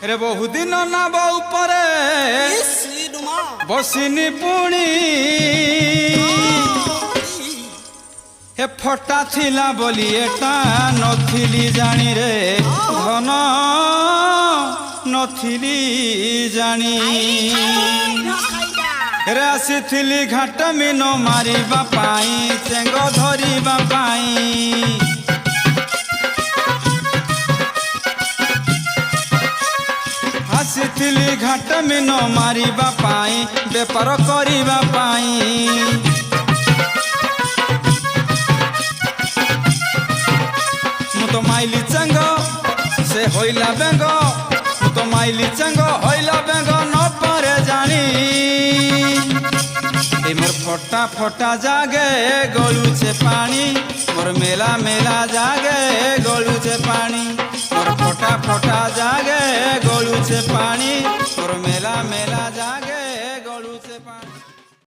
रे बहुदिन नाव उपरे बसिनी पुणी हे फटा थिला बोली एटा नथिली जानी रे धन नथिली जानी रे आसीथिली घाट मीन मारिबा पाई चेंग धरिबा पाई आसीथिली घाट मीन मारिबा पाई बेपार करिबा पाई तो माइली चंग से होइला बेंग तो माइली चंग होइला बेंग न परे जानी ए मोर फटा फटा जागे गलुचे पानी मोर मेला मेला जागे गलुचे पानी मोर फटा फटा जागे गलुचे पानी मोर मेला मेला जागे गलुचे पानी।